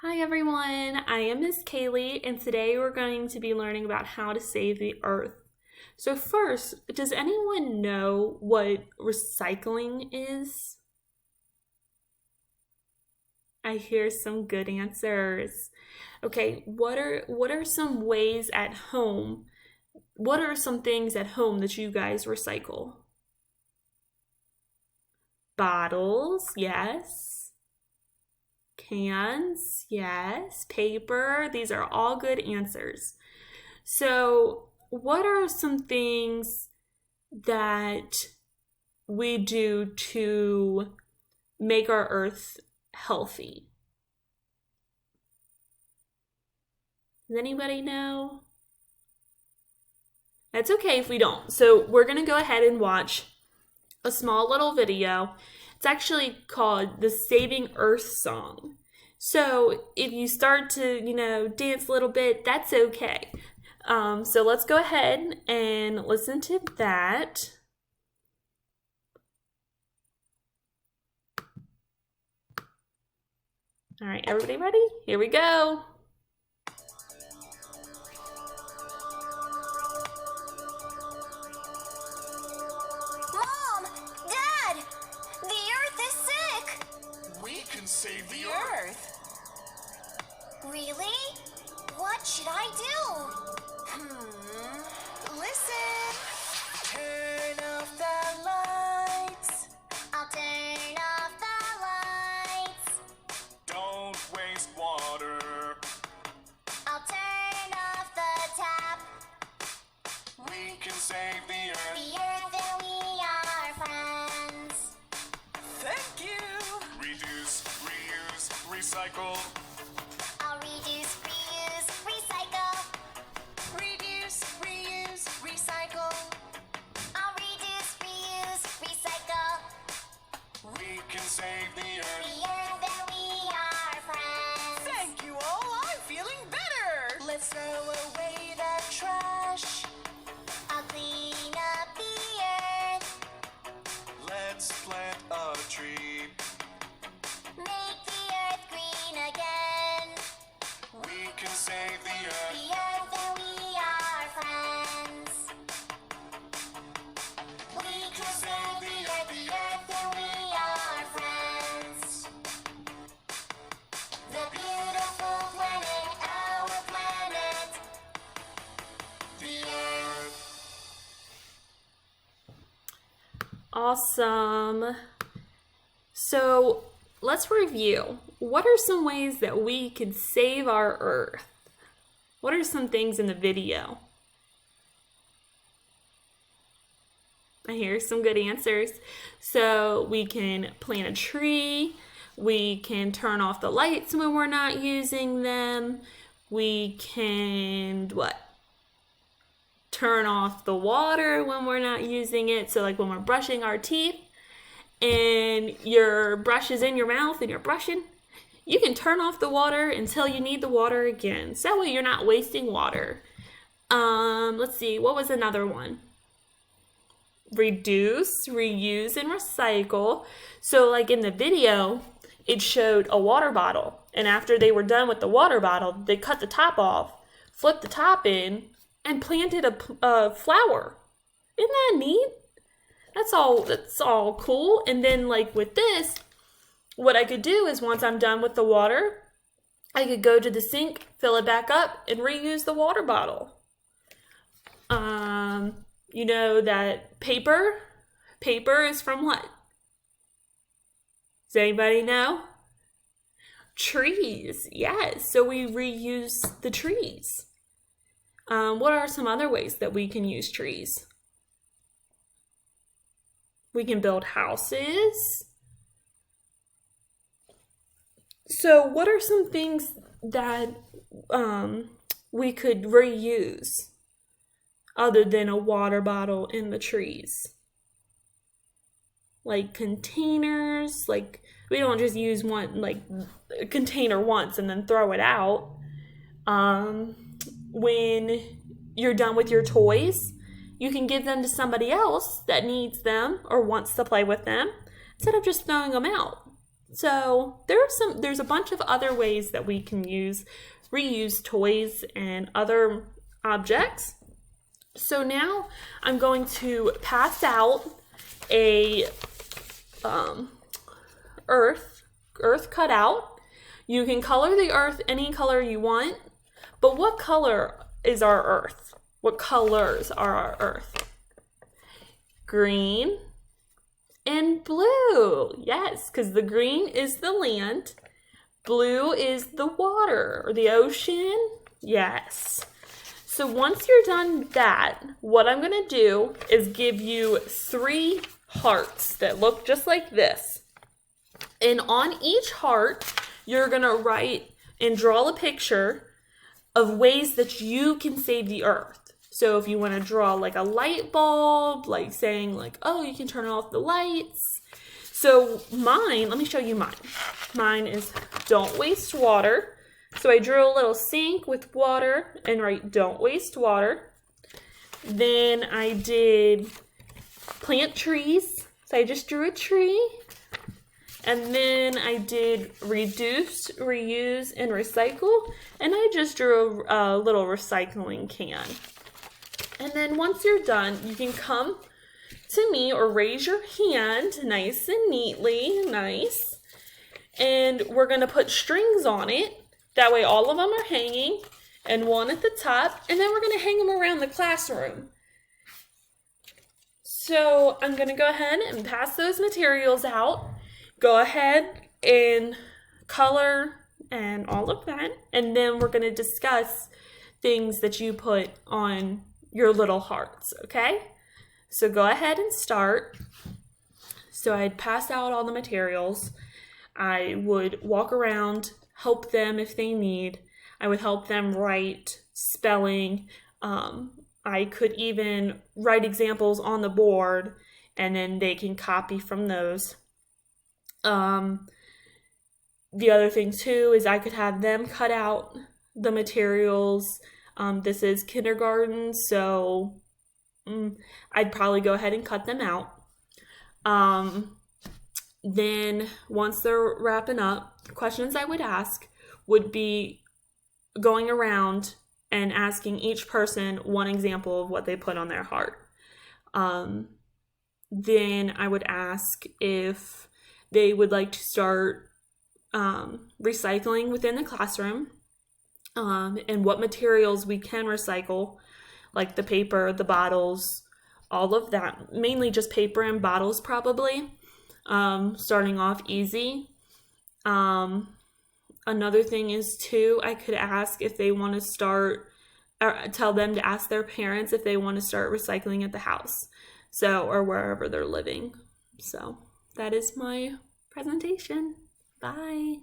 Hi everyone, I am Miss Kaylee and today we're going to be learning about how to save the earth. So first, does anyone know what recycling is? I hear some good answers. Okay, what are some ways at home? What are some things at home that you guys recycle? Bottles, yes. Cans, yes. Paper, these are all good answers. So, what are some things that we do to make our earth healthy? Does anybody know? That's okay if we don't. So, we're going to go ahead and watch a small little video. It's actually called the Saving Earth Song. So, if you start to, dance a little bit, that's okay. So let's go ahead and listen to that. All right, everybody ready? Here we go. Mom! Dad! The earth is sick! We can save the earth! Really? What should I do? Listen! Turn off the lights. I'll turn off the lights. Don't waste water. I'll turn off the tap. We can save the earth. The earth and we are friends. Thank you! Reduce, reuse, recycle. I'll reduce, reuse, recycle. Reduce, reuse, recycle. I'll reduce, reuse, recycle. We can save the earth. The earth and we are friends. Thank you all, I'm feeling better! Let's throw away that trash. I'll clean up the earth. Let's plant a tree. Make the earth green again. We can save the earth. The earth and we are friends. We can save the earth and we are friends. The beautiful planet, our planet, The earth. Awesome. So let's review. What are some ways that we could save our earth? What are some things in the video? I hear some good answers. So we can plant a tree. We can turn off the lights when we're not using them. We can, turn off the water when we're not using it. So like when we're brushing our teeth and your brush is in your mouth and you're brushing, you can turn off the water until you need the water again. So that way you're not wasting water. Let's see, what was another one? Reduce, reuse, and recycle. So like in the video, it showed a water bottle. And after they were done with the water bottle, they cut the top off, flipped the top in, and planted a flower. Isn't that neat? That's all cool. And then like with this, what I could do is once I'm done with the water, I could go to the sink, fill it back up, and reuse the water bottle. You know that paper is from what? Does anybody know? Trees, yes. So we reuse the trees. What are some other ways that we can use trees? We can build houses. So what are some things that we could reuse other than a water bottle and the trees? Like containers, like we don't just use one, like a container once and then throw it out. When you're done with your toys, you can give them to somebody else that needs them or wants to play with them instead of just throwing them out. So there's a bunch of other ways that we can reuse toys and other objects. So now I'm going to pass out a earth cutout. You can color the earth any color you want, but what color is our earth? What colors are our earth? Green and blue. Yes, because the green is the land, blue is the water or the ocean. Yes. So once you're done with that, what I'm going to do is give you 3 hearts that look just like this. And on each heart, you're going to write and draw a picture of ways that you can save the earth. So if you want to draw like a light bulb, like saying like, oh, you can turn off the lights. So mine, let me show you mine. Mine is don't waste water. So I drew a little sink with water and write don't waste water. Then I did plant trees. So I just drew a tree. And then I did reduce, reuse, and recycle. And I just drew a little recycling can. And then once you're done, you can come to me or raise your hand nice and neatly, nice. And we're going to put strings on it. That way all of them are hanging and one at the top. And then we're going to hang them around the classroom. So I'm going to go ahead and pass those materials out. Go ahead and color and all of that. And then we're going to discuss things that you put on your little hearts, okay? So go ahead and start. So I'd pass out all the materials. I would walk around, help them if they need. I would help them write, spelling. I could even write examples on the board and then they can copy from those. The other thing too is I could have them cut out the materials. This is kindergarten, so I'd probably go ahead and cut them out. Then once they're wrapping up, questions I would ask would be going around and asking each person one example of what they put on their heart. Then I would ask if they would like to start recycling within the classroom, and what materials we can recycle, like the paper, the bottles, all of that. Mainly just paper and bottles probably, starting off easy. Another thing is too, I could ask if they want to start, or tell them to ask their parents if they want to start recycling at the house, so, or wherever they're living. So that is my presentation. Bye.